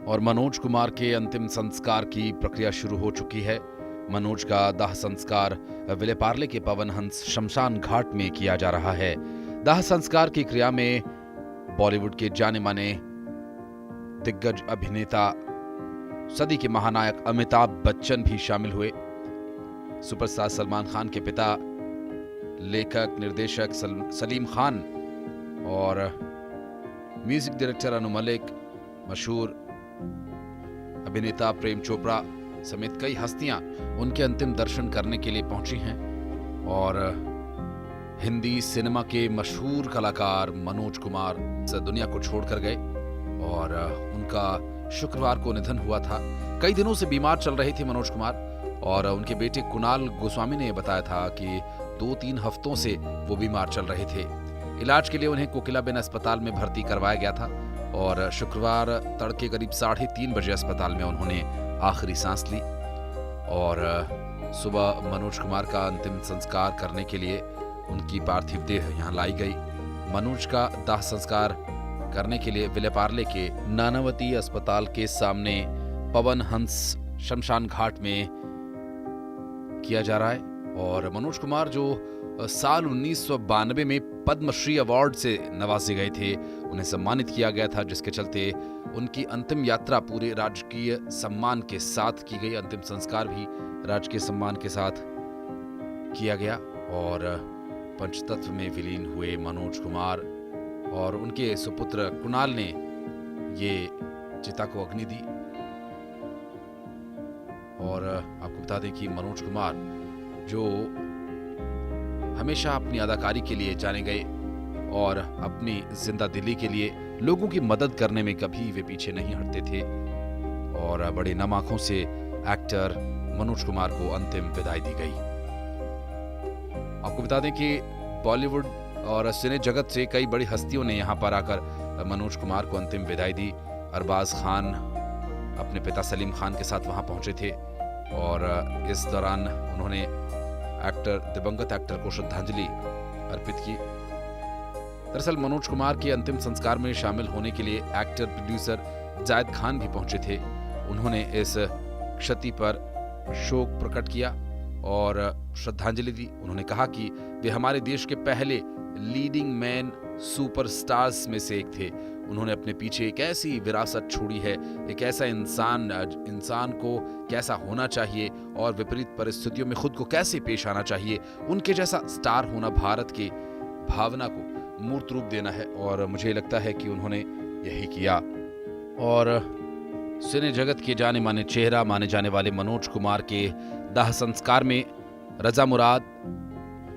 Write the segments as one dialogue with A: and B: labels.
A: और मनोज कुमार के अंतिम संस्कार की प्रक्रिया शुरू हो चुकी है। मनोज का दाह संस्कार विलेपार्ले के पवन हंस शमशान घाट में किया जा रहा है। दाह संस्कार की क्रिया में बॉलीवुड के जाने माने दिग्गज अभिनेता, सदी के महानायक अमिताभ बच्चन भी शामिल हुए। सुपरस्टार सलमान खान के पिता, लेखक निर्देशक सलीम खान और म्यूजिक डायरेक्टर अनु मलिक, मशहूर अभिनेता प्रेम चोपड़ा समेत कई हस्तियां उनके अंतिम दर्शन करने के लिए पहुंची हैं। और हिंदी सिनेमा के मशहूर कलाकार मनोज कुमार दुनिया को छोड़कर गए और उनका शुक्रवार को निधन हुआ था। कई दिनों से बीमार चल रहे थे मनोज कुमार और उनके बेटे कुणाल गोस्वामी ने बताया था कि 2-3 हफ्तों से वो बीमार चल रहे थे। इलाज के लिए उन्हें कोकिलाबेन अस्पताल में भर्ती करवाया गया था और शुक्रवार तड़के करीब 3:30 बजे अस्पताल में उन्होंने आखिरी सांस ली। और सुबह मनोज कुमार का अंतिम संस्कार करने के लिए उनकी पार्थिव देह यहाँ लाई गई। मनोज का दाह संस्कार करने के लिए विलेपार्ले के नानावती अस्पताल के सामने पवन हंस शमशान घाट में किया जा रहा है। और मनोज कुमार जो साल 1992 में पद्मश्री अवार्ड से नवाजे गए थे, उन्हें सम्मानित किया गया था, जिसके चलते उनकी अंतिम यात्रा पूरे राजकीय सम्मान के साथ की गई। अंतिम संस्कार भी राजकीय सम्मान के साथ किया गया और पंचतत्व में विलीन हुए मनोज कुमार और उनके सुपुत्र कुणाल ने ये चिता को अग्नि दी। और आपको बता दें कि मनोज कुमार जो हमेशा अपनी अदाकारी के लिए जाने गए और अपनी जिंदा दिली के लिए लोगों की मदद करने में कभी वे पीछे नहीं हटते थे। और बड़े नम आंखों से एक्टर मनोज कुमार को अंतिम विदाई दी गई। आपको बता दें कि बॉलीवुड और सिने जगत से कई बड़ी हस्तियों ने यहाँ पर आकर मनोज कुमार को अंतिम विदाई दी। अरबाज खान अपने पिता सलीम खान के साथ वहां पहुंचे थे और इस दौरान उन्होंने दिवंगत एक्टर को श्रद्धांजलि अर्पित की। दरअसल मनोज कुमार के अंतिम संस्कार में शामिल होने के लिए एक्टर प्रोड्यूसर जायद खान भी पहुंचे थे। उन्होंने इस क्षति पर शोक प्रकट किया और श्रद्धांजलि दी। उन्होंने कहा कि वे हमारे देश के पहले लीडिंग मैन सुपरस्टार्स में से एक थे। उन्होंने अपने पीछे एक ऐसी विरासत छोड़ी है, एक ऐसा इंसान को कैसा होना चाहिए और विपरीत परिस्थितियों में खुद को कैसे पेश आना चाहिए, उनके जैसा स्टार होना भारत के भावना को मूर्त रूप देना है। और मुझे लगता है कि उन्होंने यही किया। और सिने जगत के जाने माने चेहरा माने जाने वाले मनोज कुमार के दाह संस्कार में रजा मुराद,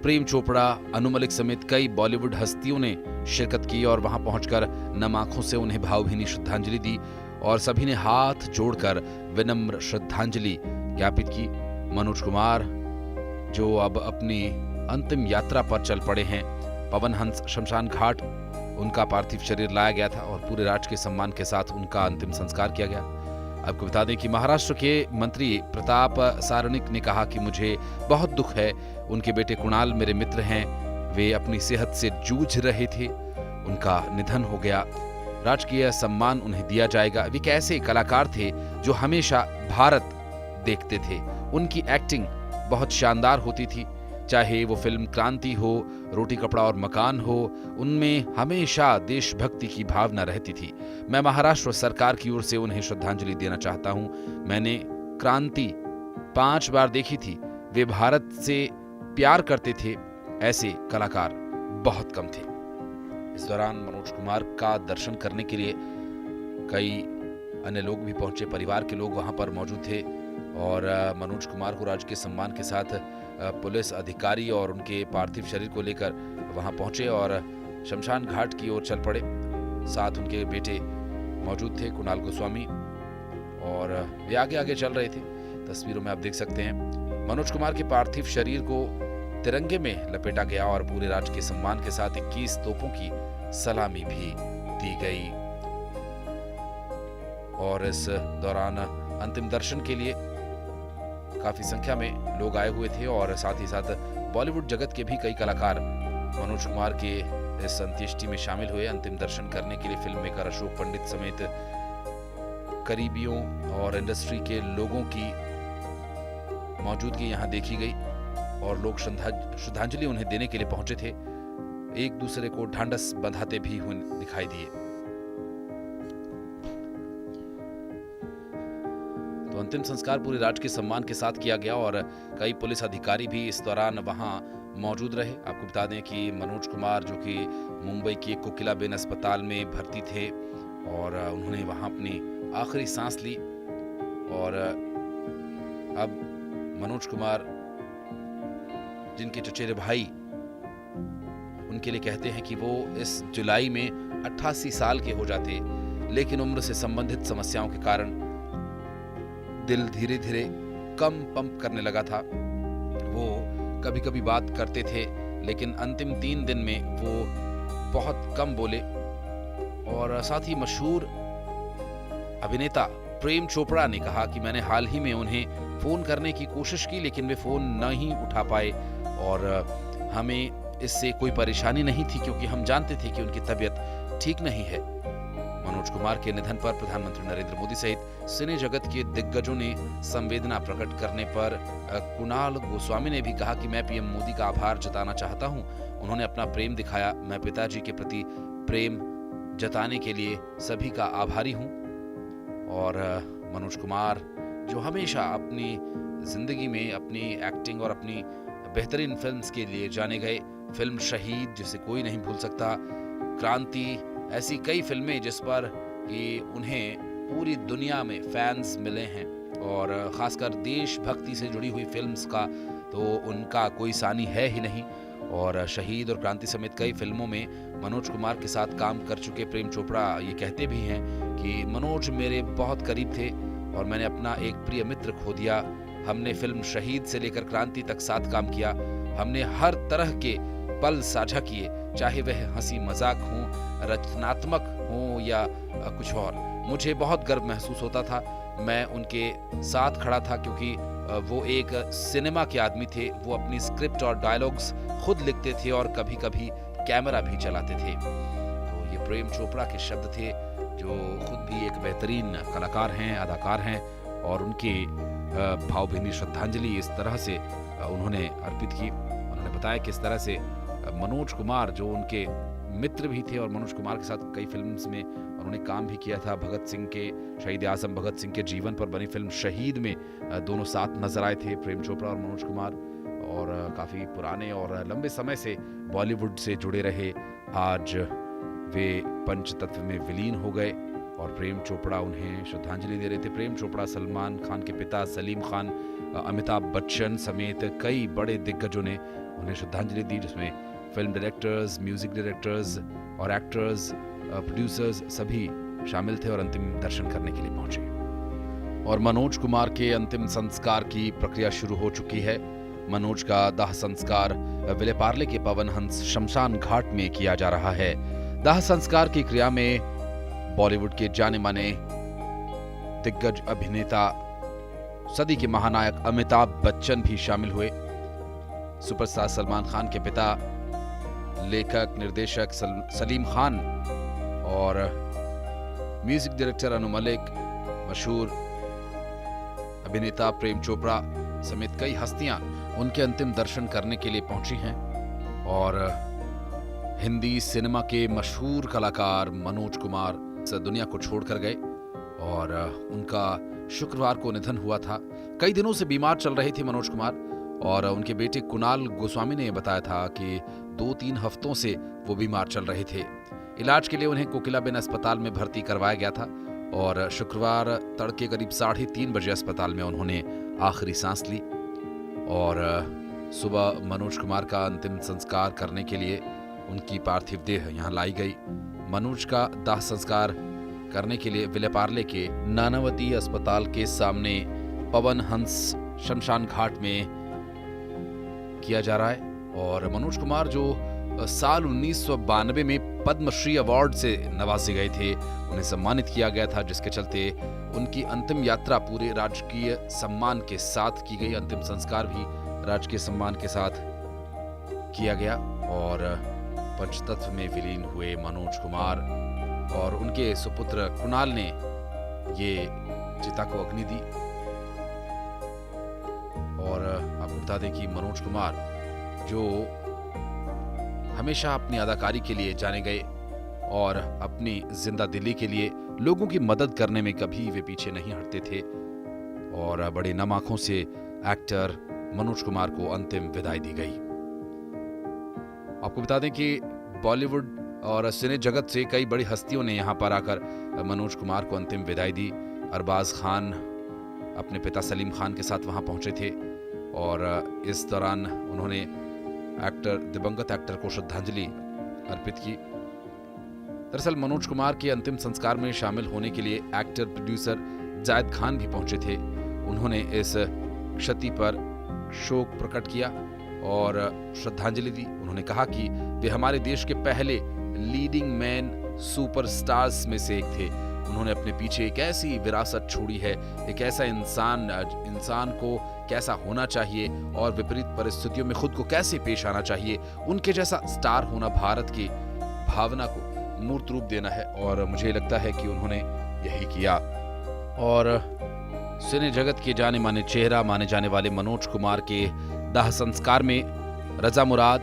A: प्रेम चोपड़ा, अनु मलिक समेत कई बॉलीवुड हस्तियों ने शिरकत की और वहां पहुंचकर नम आंखों से उन्हें भावभीनी श्रद्धांजलि दी और सभी ने हाथ जोड़कर विनम्र श्रद्धांजलि ज्ञापित की। मनोज कुमार जो अब अपनी अंतिम यात्रा पर चल पड़े हैं, पवन हंस शमशान घाट उनका पार्थिव शरीर लाया गया था और पूरे राज के सम्मान के साथ उनका अंतिम संस्कार किया गया। आपको बता दें कि महाराष्ट्र के मंत्री प्रताप सारनिक ने कहा कि मुझे बहुत दुख है, उनके बेटे कुणाल मेरे मित्र हैं, वे अपनी सेहत से जूझ रहे थे, उनका निधन हो गया, राजकीय सम्मान उन्हें दिया जाएगा। वे एक ऐसे कलाकार थे जो हमेशा भारत देखते थे। उनकी एक्टिंग बहुत शानदार होती थी, चाहे वो फिल्म क्रांति हो, रोटी कपड़ा और मकान हो, उनमें हमेशा देशभक्ति की भावना रहती थी। मैं महाराष्ट्र सरकार की ओर से उन्हें श्रद्धांजलि देना चाहता हूं। मैंने क्रांति 5 बार देखी थी। वे भारत से प्यार करते थे, ऐसे कलाकार बहुत कम थे। इस दौरान मनोज कुमार का दर्शन करने के लिए कई अन्य लोग भी पहुंचे, परिवार के लोग वहां पर मौजूद थे और मनोज कुमार को राजकीय सम्मान के साथ पुलिस अधिकारी और उनके पार्थिव शरीर को लेकर वहां पहुंचे और शमशान घाट की ओर चल पड़े। साथ उनके बेटे मौजूद थे, कुणाल गोस्वामी, और वे आगे आगे चल रहे थे। तस्वीरों में आप देख सकते हैं मनोज कुमार के पार्थिव शरीर को तिरंगे में लपेटा गया और पूरे राज के सम्मान के साथ 21 तोपों की सलामी भी दी गई। और इस दौरान अंतिम दर्शन के लिए काफी संख्या में लोग आए हुए थे और साथ ही साथ बॉलीवुड जगत के भी कई कलाकार मनोज कुमार के इस अंत्येष्टि में शामिल हुए। अंतिम दर्शन करने के लिए फिल्म मेकर अशोक पंडित समेत करीबियों और इंडस्ट्री के लोगों की मौजूदगी यहाँ देखी गई और लोग श्रद्धांजलि उन्हें देने के लिए पहुंचे थे। एक दूसरे को ढांढस बंधाते भी हुए दिखाई दिए। तो अंतिम संस्कार पूरे राजकीय सम्मान के साथ किया गया और कई पुलिस अधिकारी भी इस दौरान वहां मौजूद रहे। आपको बता दें कि मनोज कुमार जो कि मुंबई के कोकिलाबेन अस्पताल में भर्ती थे और उन्होंने वहां अपनी आखिरी सांस ली और अब मनोज कुमार जिनके चचेरे भाई उनके लिए कहते हैं कि वो इस जुलाई में 88 साल के हो जाते, लेकिन उम्र से संबंधित समस्याओं के कारण दिल धीरे धीरे कम पंप करने लगा था। वो कभी कभी बात करते थे, लेकिन अंतिम 3 दिन में वो बहुत कम बोले। और साथ ही मशहूर अभिनेता प्रेम चोपड़ा ने कहा कि मैंने हाल ही में उन्हें फोन करने की कोशिश की, लेकिन वे फोन नहीं उठा पाए और हमें इससे कोई परेशानी नहीं थी क्योंकि हम जानते थे कि उनकी तबीयत ठीक नहीं है। मनोज कुमार के निधन पर प्रधानमंत्री नरेंद्र मोदी सहित सिने जगत के दिग्गजों ने संवेदना प्रकट करने पर कुणाल गोस्वामी ने भी कहा कि मैं पीएम मोदी का आभार जताना चाहता हूं। उन्होंने अपना प्रेम दिखाया। मैं पिताजी के प्रति प्रेम जताने के लिए सभी का आभारी हूं। और मनोज कुमार जो हमेशा अपनी जिंदगी में अपनी एक्टिंग और अपनी बेहतरीन फिल्म्स के लिए जाने गए, फिल्म शहीद जिसे कोई नहीं भूल सकता, क्रांति, ऐसी कई फिल्में जिस पर कि उन्हें पूरी दुनिया में फैंस मिले हैं और खासकर देशभक्ति से जुड़ी हुई फिल्म्स का तो उनका कोई सानी है ही नहीं। और शहीद और क्रांति समेत कई फिल्मों में मनोज कुमार के साथ काम कर चुके प्रेम चोपड़ा ये कहते भी हैं कि मनोज मेरे बहुत करीब थे और मैंने अपना एक प्रिय मित्र खो दिया। हमने फिल्म शहीद से लेकर क्रांति तक साथ काम किया। हमने हर तरह के पल साझा किए, चाहे वह हंसी मजाक हो, रचनात्मक हो या कुछ और। मुझे बहुत गर्व महसूस होता था। मैं उनके साथ खड़ा था क्योंकि वो एक सिनेमा के आदमी थे। वो अपनी स्क्रिप्ट और डायलॉग्स खुद लिखते थे और कभी कभी कैमरा भी चलाते थे। तो ये प्रेम चोपड़ा के शब्द थे, जो खुद भी एक बेहतरीन कलाकार हैं, अदाकार हैं और उनके भावभीनी श्रद्धांजलि इस तरह से उन्होंने अर्पित की। उन्होंने बताया कि इस तरह से मनोज कुमार जो उनके मित्र भी थे और मनोज कुमार के साथ कई फिल्म्स में उन्होंने काम भी किया था। भगत सिंह के, शहीद आजम भगत सिंह के जीवन पर बनी फिल्म शहीद में दोनों साथ नजर आए थे, प्रेम चोपड़ा और मनोज कुमार। और काफ़ी पुराने और लंबे समय से बॉलीवुड से जुड़े रहे। आज वे पंचतत्व में विलीन हो गए और प्रेम चोपड़ा उन्हें श्रद्धांजलि दे रहे थे। प्रेम चोपड़ा सलमान खान के पिता, सलीम खान, अमिताभ बच्चन समेत कई बड़े दिग्गजों ने उन्हें श्रद्धांजलि दी, जिसमें फिल्म डायरेक्टर्स, म्यूजिक डायरेक्टर्स और एक्टर्स, प्रोड्यूसर्स सभी शामिल थे और अंतिम दर्शन करने के लिए पहुंचे। और मनोज कुमार के अंतिम संस्कार की प्रक्रिया शुरू हो चुकी है। मनोज का दाह संस्कार विलेपार्ले के पवन हंस शमशान घाट में किया जा रहा है। दाह संस्कार की क्रिया में बॉलीवुड के जाने माने दिग्गज अभिनेता, सदी के महानायक अमिताभ बच्चन भी शामिल हुए। सुपरस्टार सलमान खान के पिता, लेखक निर्देशक सलीम खान और म्यूजिक डायरेक्टर अनु मलिक, मशहूर अभिनेता प्रेम चोपड़ा समेत कई हस्तियां उनके अंतिम दर्शन करने के लिए पहुंची हैं। और हिंदी सिनेमा के मशहूर कलाकार मनोज कुमार दुनिया को छोड़कर गए और उनका शुक्रवार को निधन हुआ था। कई दिनों से बीमार चल रहे थे मनोज कुमार और उनके बेटे कुणाल गोस्वामी ने बताया था कि 2-3 हफ्तों से वो बीमार चल रहे थे। इलाज के लिए उन्हें कोकिलाबेन अस्पताल में भर्ती करवाया गया था और शुक्रवार तड़के करीब 3:30 बजे अस्पताल में उन्होंने आखिरी सांस ली। और सुबह मनोज कुमार का अंतिम संस्कार करने के लिए उनकी पार्थिव देह यहाँ लाई गई। मनोज का दाह संस्कार करने के लिए विलेपार्ले के नानावती अस्पताल के सामने पवन हंस शमशान घाट में किया जा रहा है। और मनोज कुमार जो साल 1992 में पद्मश्री अवार्ड से नवाजे गए थे, उन्हें सम्मानित किया गया था, जिसके चलते उनकी अंतिम यात्रा पूरे राजकीय सम्मान के साथ की गई। अंतिम संस्कार भी राजकीय सम्मान के साथ किया गया और पंचतत्व में विलीन हुए मनोज कुमार और उनके सुपुत्र कुणाल ने ये चिता को अग्नि दी। और आपको बता दें कि मनोज कुमार जो हमेशा अपनी अदाकारी के लिए जाने गए और अपनी जिंदा दिली के लिए लोगों की मदद करने में कभी वे पीछे नहीं हटते थे, और बड़े नम आंखों से एक्टर मनोज कुमार को अंतिम विदाई दी गई। आपको बता दें कि बॉलीवुड और सिने जगत से कई बड़ी हस्तियों ने यहां पर आकर मनोज कुमार को अंतिम विदाई दी। अरबाज खान अपने पिता सलीम खान के साथ वहां पहुंचे थे और इस दौरान उन्होंने दिवंगत एक्टर को श्रद्धांजलि अर्पित की। दरअसल मनोज कुमार के अंतिम संस्कार में शामिल होने के लिए एक्टर प्रोड्यूसर जायद खान भी पहुंचे थे। उन्होंने इस क्षति पर शोक प्रकट किया और श्रद्धांजलि दी। उन्होंने कहा कि वे हमारे देश के पहले लीडिंग मैन सुपरस्टार्स में से एक थे। उन्होंने अपने पीछे एक ऐसी विरासत छोड़ी है, एक ऐसा इंसान को कैसा होना चाहिए और विपरीत परिस्थितियों में खुद को कैसे पेश आना चाहिए, उनके जैसा स्टार होना भारत की भावना को मूर्त रूप देना है, और मुझे लगता है कि उन्होंने यही किया। और सिने जगत के जाने माने चेहरा माने जाने वाले मनोज कुमार के दाह संस्कार में रजा मुराद,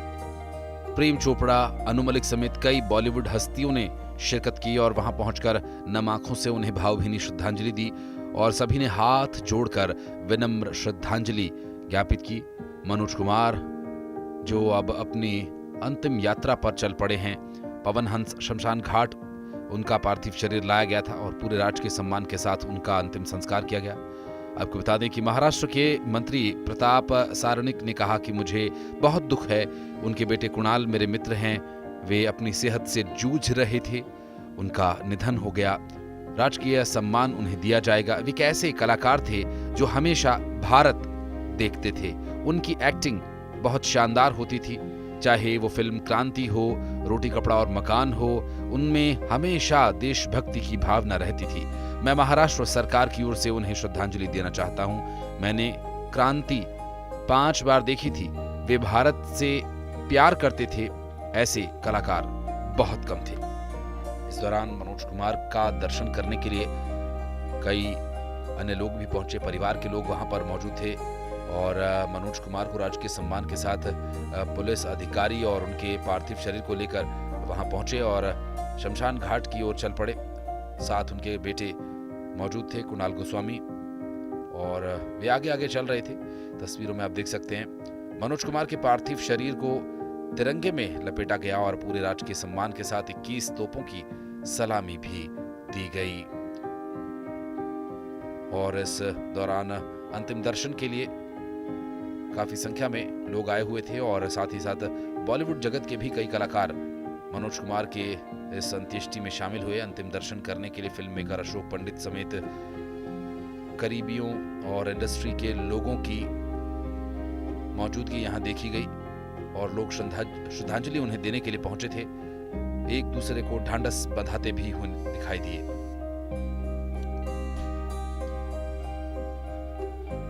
A: प्रेम चोपड़ा, अनु मलिक समेत कई बॉलीवुड हस्तियों ने शिरकत की और वहां पहुंचकर नम आंखों से उन्हें भावभीनी श्रद्धांजलि दी और सभी ने हाथ जोड़कर विनम्र श्रद्धांजलि ज्ञापित की। मनोज कुमार जो अब अपनी अंतिम यात्रा पर चल पड़े हैं, पवन हंस शमशान घाट उनका पार्थिव शरीर लाया गया था और पूरे राजकीय सम्मान के साथ उनका अंतिम संस्कार किया गया। आपको बता दें कि महाराष्ट्र के मंत्री प्रताप सारनिक ने कहा कि मुझे बहुत दुख है, उनके बेटे कुणाल मेरे मित्र हैं, वे अपनी सेहत से जूझ रहे थे, उनका निधन हो गया, राजकीय सम्मान उन्हें दिया जाएगा। वे कैसे कलाकार थे जो हमेशा भारत देखते थे, उनकी एक्टिंग बहुत शानदार होती थी, चाहे वो फिल्म क्रांति हो, रोटी कपड़ा और मकान हो, उनमें हमेशा देशभक्ति की भावना रहती थी। मैं महाराष्ट्र सरकार की ओर से उन्हें श्रद्धांजलि देना चाहता हूं। मैंने क्रांति 5 बार देखी थी, वे भारत से प्यार करते थे, ऐसे कलाकार बहुत कम थे। इस दौरान मनोज कुमार का दर्शन करने के लिए कई अन्य लोग भी पहुंचे, परिवार के लोग वहां पर मौजूद थे और मनोज कुमार को राजकीय सम्मान के साथ पुलिस अधिकारी और उनके पार्थिव शरीर को लेकर वहां पहुंचे और शमशान घाट की ओर चल पड़े। साथ उनके बेटे मौजूद थे, कुणाल गोस्वामी, और वे आगे आगे चल रहे थे। तस्वीरों में आप देख सकते हैं मनोज कुमार के पार्थिव शरीर को तिरंगे में लपेटा गया और पूरे राजकीय सम्मान के साथ 21 तोपों की सलामी भी दी गई। और इस दौरान अंतिम दर्शन के लिए काफी संख्या में लोग आए हुए थे और साथ ही साथ बॉलीवुड जगत के भी कई कलाकार मनोज कुमार के इस अंत्येष्टि में शामिल हुए। अंतिम दर्शन करने के लिए फिल्म मेकर अशोक पंडित समेत करीबियों और इंडस्ट्री के लोगों की मौजूदगी यहां देखी गई और लोग श्रद्धांजलि उन्हें देने के लिए पहुंचे थे, एक दूसरे को ढांढस बंधाते भी दिखाई दिए।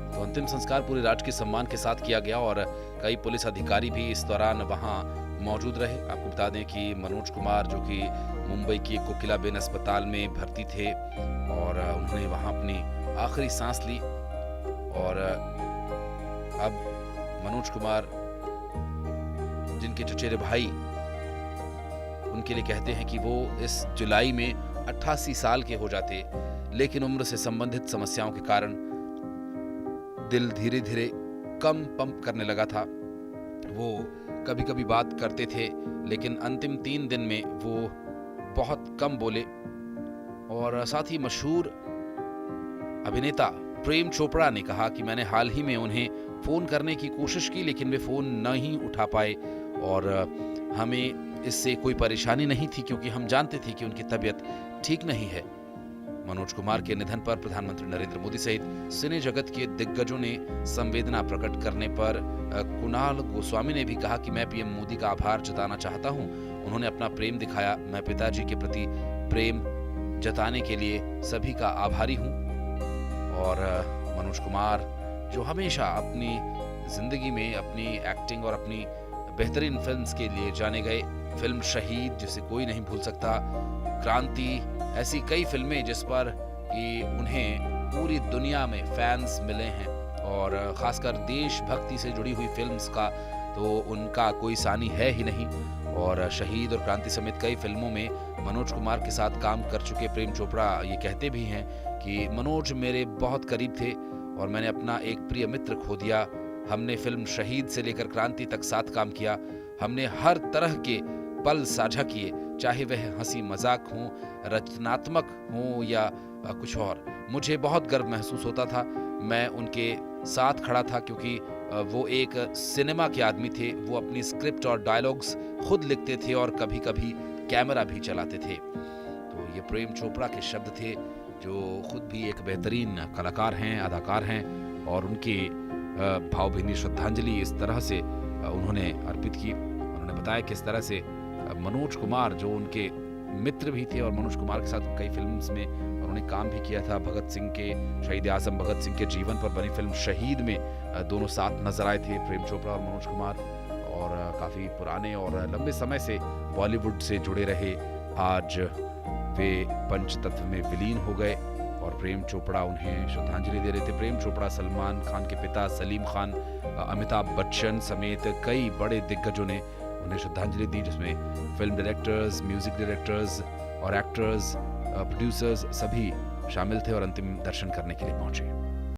A: तो अंतिम संस्कार पूरे राजकीय सम्मान के साथ किया गया और कई पुलिस अधिकारी भी इस दौरान वहां मौजूद रहे। आपको बता दें कि मनोज कुमार जो कि मुंबई की कोकिलाबेन अस्पताल में भर्ती थे और उन्होंने वहां अपनी आखिरी सांस ली और अब मनोज कुमार जिनके चचेरे भाई उनके लिए कहते हैं कि वो इस जुलाई में 88 साल के हो जाते, लेकिन उम्र से संबंधित समस्याओं के कारण दिल धीरे धीरे कम पंप करने लगा था। वो कभी कभी बात करते थे, लेकिन अंतिम 3 दिन में वो बहुत कम बोले। और साथ ही मशहूर अभिनेता प्रेम चोपड़ा ने कहा कि मैंने हाल ही में उन्हें फोन करने की कोशिश की, लेकिन वे फोन नहीं उठा पाए और हमें इससे कोई परेशानी नहीं थी क्योंकि हम जानते थे कि उनकी तबीयत ठीक नहीं है। मनोज कुमार के निधन पर प्रधानमंत्री नरेंद्र मोदी सहित सिने जगत के दिग्गजों ने संवेदना प्रकट करने पर कुणाल गोस्वामी ने भी कहा कि मैं पीएम मोदी का आभार जताना चाहता हूं। उन्होंने अपना प्रेम दिखाया, मैं पिताजी के प्रति प्रेम जताने के लिए सभी का आभारी हूं। और मनोज कुमार जो हमेशा अपनी जिंदगी में अपनी एक्टिंग और अपनी बेहतरीन फिल्म्स के लिए जाने गए, फिल्म शहीद जिसे कोई नहीं भूल सकता, क्रांति, ऐसी कई फिल्में जिस पर कि उन्हें पूरी दुनिया में फैंस मिले हैं और ख़ासकर देशभक्ति से जुड़ी हुई फ़िल्म्स का तो उनका कोई सानी है ही नहीं। और शहीद और क्रांति समेत कई फ़िल्मों में मनोज कुमार के साथ काम कर चुके प्रेम चोपड़ा ये कहते भी हैं कि मनोज मेरे बहुत करीब थे और मैंने अपना एक प्रिय मित्र खो दिया। हमने फ़िल्म शहीद से लेकर क्रांति तक साथ काम किया। हमने हर तरह के पल साझा किए, चाहे वह हंसी मजाक हो, रचनात्मक हो या कुछ और। मुझे बहुत गर्व महसूस होता था, मैं उनके साथ खड़ा था क्योंकि वो एक सिनेमा के आदमी थे। वो अपनी स्क्रिप्ट और डायलॉग्स खुद लिखते थे और कभी कभी कैमरा भी चलाते थे। तो ये प्रेम चोपड़ा के शब्द थे, जो खुद भी एक बेहतरीन कलाकार हैं, अदाकार हैं और उनकी भावभीनी श्रद्धांजलि इस तरह से उन्होंने अर्पित की। उन्होंने बताया किस तरह से मनोज कुमार जो उनके मित्र भी थे और मनोज कुमार के साथ कई फिल्म्स में उन्होंने काम भी किया था। भगत सिंह के, शहीद आजम भगत सिंह के जीवन पर बनी फिल्म शहीद में दोनों साथ नजर आए थे, प्रेम चोपड़ा और मनोज कुमार। और काफ़ी पुराने और लंबे समय से बॉलीवुड से जुड़े रहे, आज वे पंचतत्व में विलीन हो गए और प्रेम चोपड़ा उन्हें श्रद्धांजलि दे रहे थे। प्रेम चोपड़ा सलमान खान के पिता सलीम खान, अमिताभ बच्चन समेत कई बड़े दिग्गजों ने उन्हें श्रद्धांजलि दी, जिसमें फिल्म डायरेक्टर्स, म्यूजिक डायरेक्टर्स और एक्टर्स, प्रोड्यूसर्स सभी शामिल थे और अंतिम दर्शन करने के लिए पहुंचे।